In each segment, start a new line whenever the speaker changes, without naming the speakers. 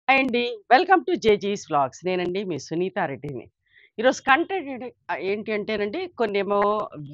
Hi అండి. Welcome to జేజీస్ vlogs. నేనండి మీ సునీతా రెడ్డిని. ఈరోజు కంటెంట్ ఏంటి అంటేనండి కొన్నేమో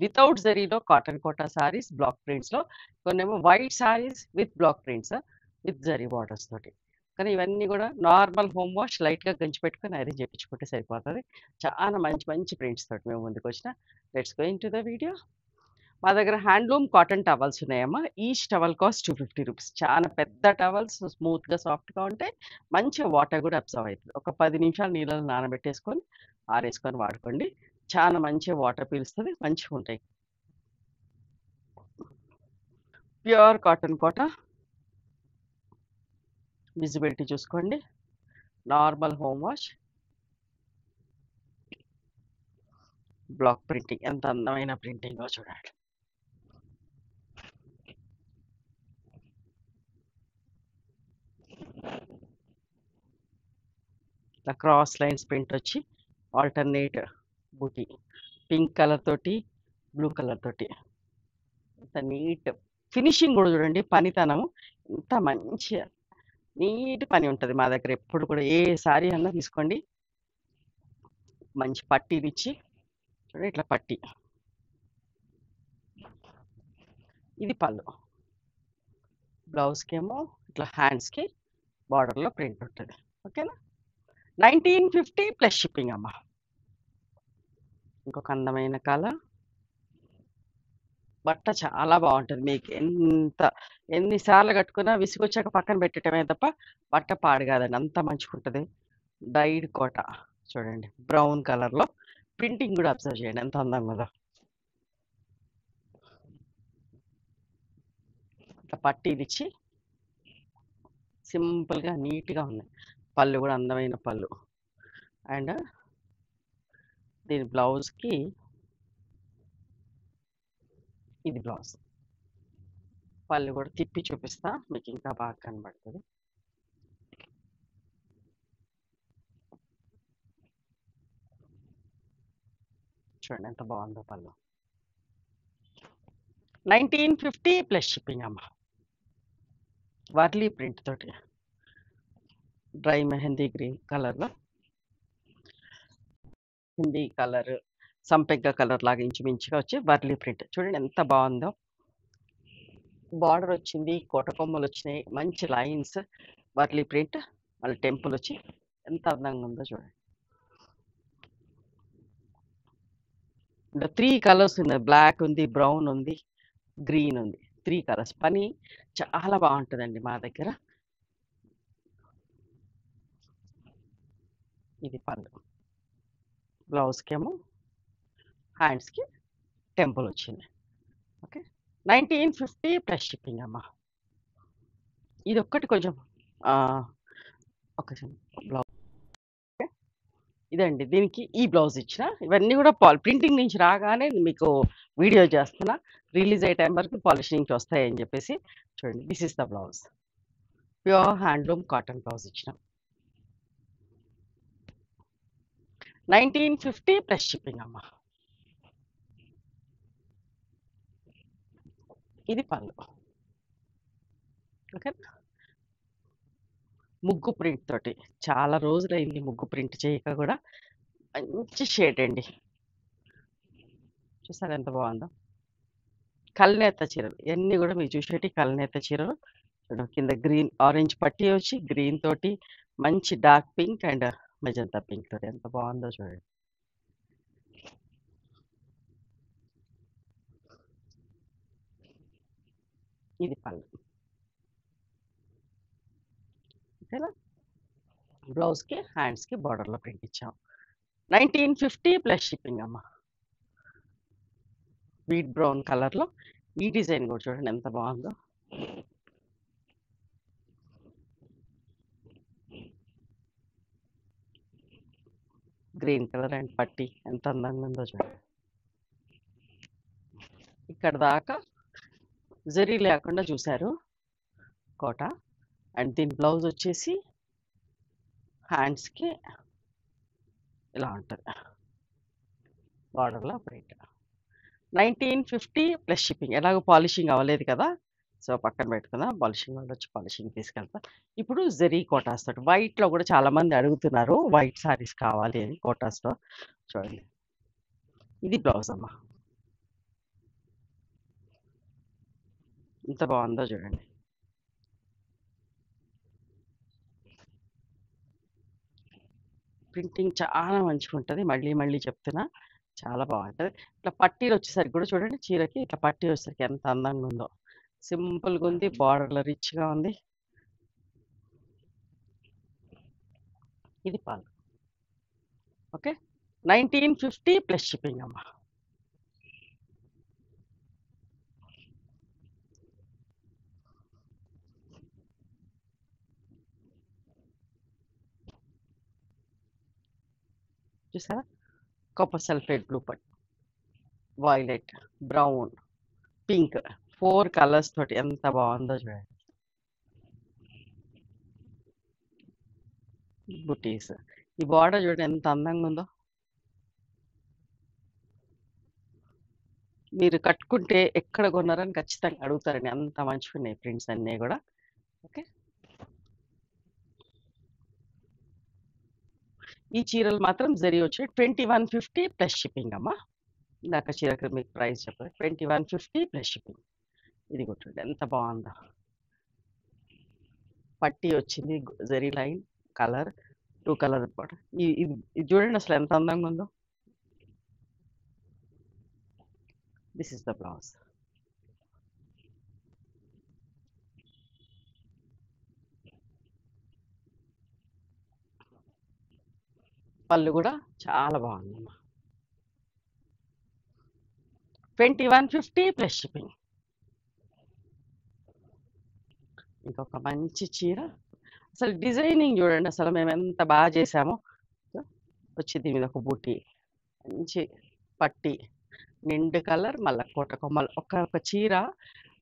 వితౌట్ జరీలో కాటన్ కోటా సారీస్ బ్లాక్ ప్రింట్స్‌లో, కొన్నేమో white saris with block prints with zari borders తోటి. కానీ ఇవన్నీ గూడా నార్మల్ హోమ్ వాష్ లైట్‌గా గంజి పెట్టుకొని ఐరన్ చేపించుకుంటే సరిపోతది. చాలా మంచి మంచి ప్రింట్స్ తోటి మేము ముందుకొచ్చిన. Let's go into the video. మా దగ్గర హ్యాండ్లూమ్ కాటన్ టవల్స్ ఉన్నాయమ్మా. ఈచ్ టవల్ కాస్ట్ రూ. 250. చాలా పెద్ద టవల్స్ స్మూత్‌గా, సాఫ్ట్‌గా ఉంటాయి. మంచిగా వాటర్ కూడా అబ్జర్వ్ అయితది. ఒక 10 నిమిషాలు నీళ్ళలో నానబెట్టేసుకొని, ఆరేసుకొని వాడుకోండి. చాలా మంచిగా వాటర్ పీలుస్తది. మంచిగుంటాయి. ప్యూర్ కాటన్ కోట. విజిబిలిటీ చూసుకోండి. Normal home wash. Block printing. ఎంత అందమైన ప్రింటింగో చూడండి. ఇట్లా క్రాస్ లైన్స్ ప్రింట్ వచ్చి ఆల్టర్‌నేట్ బూటీ. పింక్ కలర్ తోటి, బ్లూ కలర్ తోటి. ఎంత నీట్ ఫినిషింగ్ గూడా చూడండి. పనితనము ఎంత మంచిగా నీట్ పని ఉంటది మా దగ్గర ఎప్పుడు కూడా. ఏ సారీ అన్నా తీసుకోండి. మంచి పట్టీలిచ్చి చూడండి ఇట్లా పట్టీ. ఇది పళ్ళు. బ్లౌజ్‌కేమో ఇట్లా హ్యాండ్స్‌కి బార్డర్‌లో ప్రింట్ ఉంటది. ఓకేనా? 1950 ప్లస్ షిప్పింగ్ అమ్మ. ఇంకొక అందమైన కలర్. బట్ట చాలా బావుంటది. మీకు ఎన్ని సార్లు కట్టుకున్నా విసుగొచ్చాక పక్కన పెట్టటమే తప్ప బట్ట పాడు కాదండి. అంత మంచిగుంటది. డైడ్ కోట చూడండి. బ్రౌన్ కలర్‌లో ప్రింటింగ్ కూడా అబ్జర్వ్ చేయండి ఎంత అందంగా ఉందో. ఇట్లా పట్టీలిచ్చి సింపుల్‌గా నీట్‌గా ఉన్నాయి. పళ్ళు కూడా అందమైన పళ్ళు. అండ్ దీని బ్లౌజ్‌కి ఇది బ్లౌజ్. పళ్ళు కూడా తిప్పి చూపిస్తా. మీకు ఇంకా బాగా కనబడుతది. చూడండి ఎంత బాగుందో పళ్ళు. 1950 ప్లస్ షిప్పింగ్ అమ్మ. వర్లీ ప్రింట్ తోటి. డ్రై మెహందీ గ్రీన్ కలర్‌లో హిందీ కలర్, సంపెంగ కలర్ లాగా ఇంచుమించుగా వచ్చి వర్లీ ప్రింట్. చూడండి ఎంత బాగుందో. బార్డర్ వచ్చింది. కోట కొమ్మలొచ్చినాయి. మంచి లైన్స్. వర్లీ ప్రింట్. మళ్ళీ టెంపుల్ వచ్చి ఎంత అందంగా ఉందో చూడండి. ఇందులో 3 కలర్స్ ఉన్నాయి. బ్లాక్ ఉంది, బ్రౌన్ ఉంది, గ్రీన్ ఉంది. 3 కలర్స్. పని చాలా బాగుంటదండి మా దగ్గర. ఇది పళ్ళు. బ్లౌజ్‌కేమో హ్యాండ్స్‌కి టెంపుల్ వచ్చింది. ఓకే. 1950 ప్లస్ షిప్పింగ్ అమ్మ. ఇదొక్కటి కొంచెం ఒక బ్లౌజ్. ఇదండి. దీనికి ఈ బ్లౌజ్ ఇచ్చిన. ఇవన్నీ కూడా ప్రింటింగ్ నుంచి రాగానే మీకు వీడియో చేస్తున్నా. రిలీజ్ అయ్యే టైం వరకు పాలిషింగ్ నుంచి వస్తాయని చెప్పేసి చూడండి. This is the blouse. Pure handloom cotton blouse ఇచ్చిన. 1950 ప్లస్ షిప్పింగ్ అమ్మ. ఇది పళ్ళు. ఓకే. ముగ్గు ప్రింట్ తోటి. చాలా రోజులైంది ముగ్గు ప్రింట్ చేయక కూడా. మంచి షేడ్ అండి. చూసారా ఎంత బాగుందో. కల్నేత చీరలు. ఇవన్నీ కూడా మీరు చూసేటి కల్నేత చీరలు. చూడండి కింద గ్రీన్, ఆరెంజ్ పట్టీ వచ్చి గ్రీన్ తోటి మంచి dark pink and magenta pink తోటి ఎంత బాగుందో చూడండి. ఇది పళ్ళు. ఓకేనా? బ్లౌజ్‌కి, హ్యాండ్స్‌కి బార్డర్‌లో ప్రింట్ ఇచ్చాం. 1950 ప్లస్ షిప్పింగ్ అమ్మ. వీట్ బ్రౌన్ కలర్‌లో ఈ డిజైన్ కూడా చూడండి ఎంత బాగుందో. గ్రీన్ కలర్ అండ్ పట్టీ ఎంత అందంగా ఉందో చూడండి. ఇక్కడ దాకా జరీ లేకుండా చూసారు కోట. అండ్ దీని బ్లౌజ్ వచ్చేసి హ్యాండ్స్‌కి ఇలా ఉంటది. బార్డర్‌లో ప్రింట్. 1950 plus shipping. ఎలాగో పాలిషింగ్ అవ్వలేదు కదా! సో, పక్కన పెట్టుకుందాం. పాలిషింగ్ వాళ్ళొచ్చి పాలిషింగ్ తీసుకెళ్తా. ఇప్పుడు జెరీ కోటాస్ తోటి వైట్‌లో గూడా చాలామంది అడుగుతున్నారు. వైట్ శారీస్ కావాలి అని కోటాస్‌లో. చూడండి. ఇది బ్లౌజ్ అమ్మ. ఎంత బావుందో చూడండి. ప్రింటింగ్ చాలా మంచిగుంటది. మళ్ళీ మళ్ళీ చెప్తున్నా. చాలా బావుంటది. ఇట్లా పట్టీలొచ్చేసరికి కూడా చూడండి చీరకి ఇట్లా పట్టీ వచ్చేసరికి ఎంత అందంగా ఉందో. సింపుల్‌గుంది. బార్డర్‌లో రిచ్‌గా ఉంది. ఇది పళ్ళు. ఓకే. 1950 ప్లస్ షిప్పింగ్ అమ్మ. చూసారా? కాపర్ సల్ఫేట్ బ్లూ పట్టు, వైలెట్, బ్రౌన్, పింక్ 4 కలర్స్ తోటి ఎంత బావుందో చూడండి. బుటీస్. ఈ బార్డర్ చూడండి ఎంత అందంగా ఉందో. మీరు కట్టుకుంటే ఎక్కడ కొన్నారని ఖచ్చితంగా అడుగుతారండి. అంత మంచిగున్నాయి ప్రింట్స్ అన్నీ గూడా. ఓకే. ఈ చీరలు మాత్రం జరీ వచ్చి 2150 ప్లస్ షిప్పింగ్ అమ్మ. ఇందాక చీరకు మీకు ప్రైస్ చెప్పాను. 2150 ప్లస్ షిప్పింగ్. ఇది కూడా చూడండి ఎంత బావుందో. పట్టీ వచ్చింది. Zari line, colour 2 colour border. ఇది ఇది చూడండి అసలు ఎంత అందంగా ఉందో. This is the blouse. పళ్ళు కూడా చాలా బాగుందమ్మా. 2150 ప్లస్ షిప్పింగ్. ఇంకొక మంచి చీర. అసలు డిజైనింగ్ చూడండి అసలు మేము ఎంత బాగా చేసామో. వచ్చింది దీని మీద ఒక బూటీ, మంచి పట్టి, నిండు కలర్, మళ్ళా కోట కొమ్మలు. ఒక చీర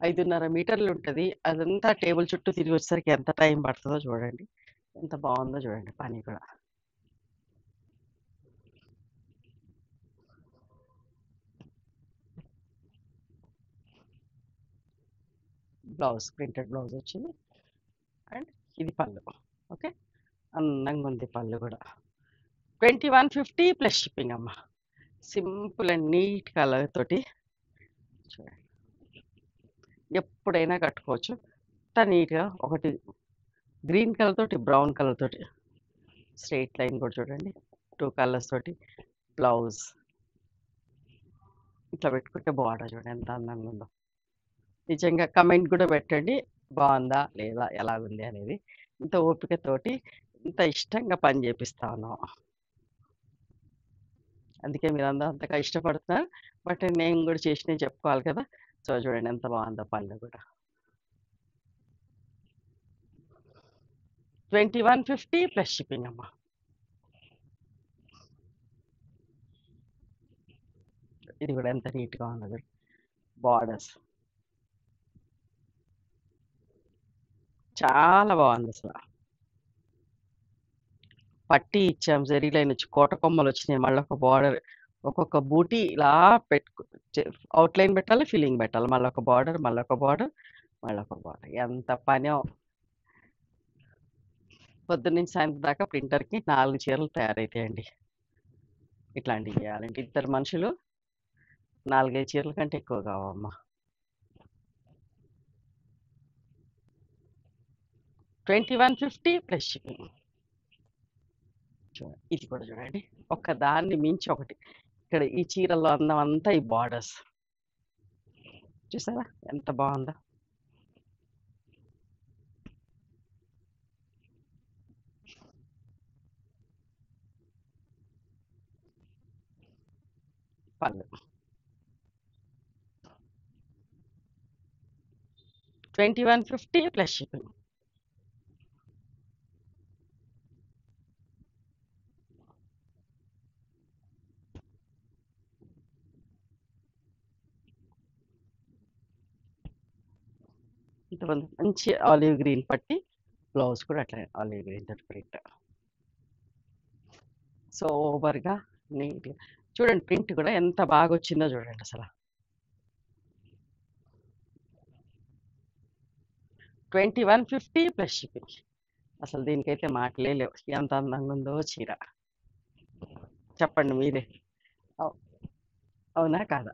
5.5 మీటర్లు ఉంటుంది. అదంతా టేబుల్ చుట్టూ తిరిగి వచ్చేసరికి ఎంత టైం పడుతుందో చూడండి. ఎంత బాగుందో చూడండి పని కూడా. బ్లౌజ్ ప్రింటెడ్ బ్లౌజ్ వచ్చింది. అండ్ ఇది పళ్ళు. ఓకే. అందంగా ఉంది పళ్ళు కూడా. 2150 ప్లస్ షిప్పింగ్ అమ్మ. సింపుల్ అండ్ నీట్ కలర్ తోటి చూడండి. ఎప్పుడైనా కట్టుకోవచ్చు. అంత నీట్‌గా ఒకటి గ్రీన్ కలర్ తోటి, బ్రౌన్ కలర్ తోటి స్ట్రెయిట్ లైన్ కూడా చూడండి. 2 కలర్స్ తోటి బ్లౌజ్. ఇట్లా పెట్టుకుంటే బార్డర్ చూడండి ఎంత అందంగా ఉందో. నిజంగా కమెంట్ కూడా పెట్టండి. బావుందా? లేదా? ఎలాగుంది అనేది. ఇంత ఓపికతోటి, ఇంత ఇష్టంగా పని చేపిస్తా ఉన్నాం. అందుకే మీరందరూ అంతగా ఇష్టపడుతున్నారు. బట్ నేను కూడా చేసినవి చెప్పుకోవాలి కదా! సో, చూడండి ఎంత బావుందో పళ్ళు కూడా. 2150 ప్లస్ షిప్పింగ్ అమ్మ. ఇది కూడా ఎంత నీట్‌గా ఉన్నదో. బార్డర్స్. చాలా బావుందసల. పట్టీ ఇచ్చాం. జరీ లైన్ వచ్చి కోట కొమ్మలొచ్చినాయి. మళ్ళొక బార్డర్. ఒక్కొక్క బూటీ ఇలా పెట్టుకు అవుట్‌లైన్ పెట్టాలి, ఫిల్లింగ్ పెట్టాలి. మళ్ళొక బార్డర్, మళ్ళొక బార్డర్, మళ్ళొక బార్డర్. ఎంత పనో. పొద్దున్నుంచి సాయంత్రం దాకా ప్రింటర్‌కి 4 చీరలు తయారైతాయండి. ఇట్లాంటివి చేయాలంటే ఇద్దరు మనుషులు 4, 5 చీరల కంటే ఎక్కువ కావమ్మా. 2150 ప్లస్ షిప్పింగ్. ఇది కూడా చూడండి. ఒకదాన్ని మించి ఒకటి. ఇక్కడ ఈ చీరలో అందం అంతా ఈ బార్డర్స్. చూసారా ఎంత బావుందో. పళ్ళు. 2150 ప్లస్ షిప్పింగ్. ఇంతమంది మంచి ఆలివ్ గ్రీన్ పట్టి బ్లౌజ్ కూడా అట్లా ఆలివ్ గ్రీన్ తోటి ప్రింట్. సోబర్‌గా నీట్‌గా చూడండి ప్రింట్ కూడా ఎంత బాగొచ్చిందో చూడండి అసల. 2150 ప్లస్ షిప్పింగ్. అసలు దీనికైతే మాటలే లేవు. ఎంత అందంగా ఉందో చీర. చెప్పండి మీరే. అవ్- అవునా కాదా?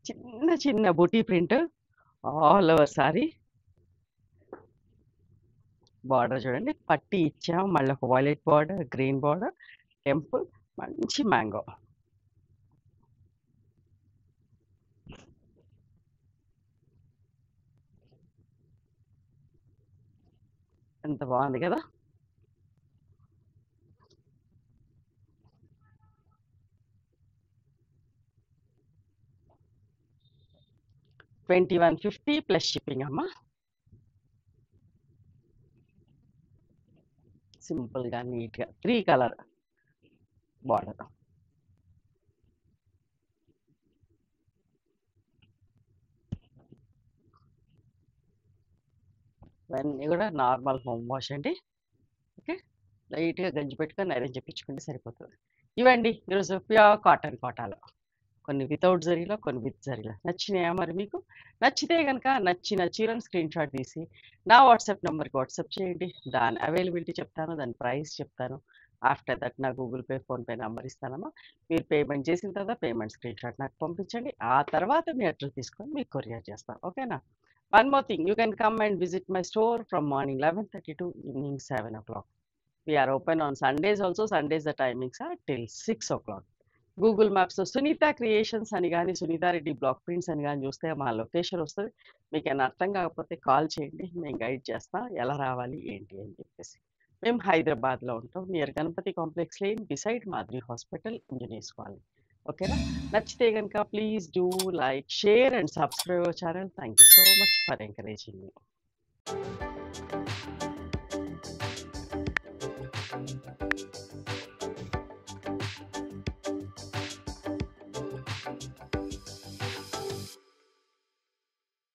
చిన్న చిన్న బుటీ print all over sorry. Border చూడండి, పట్టి ఇచ్చాం, మళ్ళీ ఒక violet border, green border, temple, మంచి మ్యాంగో. ఎంత బాగుంది కదా. 2150 ప్లస్ షిప్పింగ్ అమ్మా. సింపుల్గా నీట్గా 3 కలర్ బార్డర్. ఇవన్నీ కూడా నార్మల్ హోమ్ వాష్ అండి. ఓకే, లైట్గా గంజి పెట్టుకొని ఐరన్ చెప్పించుకుంటే సరిపోతుంది. ఇవండి ఈరోజు ప్యూర్ కాటన్ కోటాలో, కొన్ని వితౌట్ జరీలో, కొన్ని విత్ జరీలో. నచ్చినాయా మరి మీకు? నచ్చితే కనుక నచ్చిన చీరను స్క్రీన్ షాట్ తీసి నా వాట్సాప్ నెంబర్కి వాట్సాప్ చేయండి. దాని అవైలబిలిటీ చెప్తాను, దాని ప్రైస్ చెప్తాను. ఆఫ్టర్ దట్ నా గూగుల్ పే, ఫోన్పే నెంబర్ ఇస్తానమ్మా. మీరు పేమెంట్ చేసిన తర్వాత పేమెంట్ స్క్రీన్ షాట్ నాకు పంపించండి. ఆ తర్వాత మీ అడ్రస్ తీసుకొని మీకు కొరియర్ చేస్తాను. ఓకేనా? One more thing, you can come and visit my store from morning 11:30 to evening 7 o'clock. We are open on Sundays also. Sundays the timings are till 6 o'clock. Google మ్యాప్స్‌లో Sunitha creations అని గాని, Sunitha Reddy block prints అని గాని చూస్తే మా location వస్తది. మీకేమైనా అర్థం కాకపోతే కాల్ చేయండి. మేము గైడ్ చేస్తాం ఎలా రావాలి ఏంటి అని చెప్పేసి. మేము హైదరాబాద్‌లో ఉంటాం. Near Ganapathi complex lane beside Madri hospital, engineers colony. ఓకేనా? నచ్చితే గనుక please do like, share and subscribe our channel. Thank you so much for encouraging me.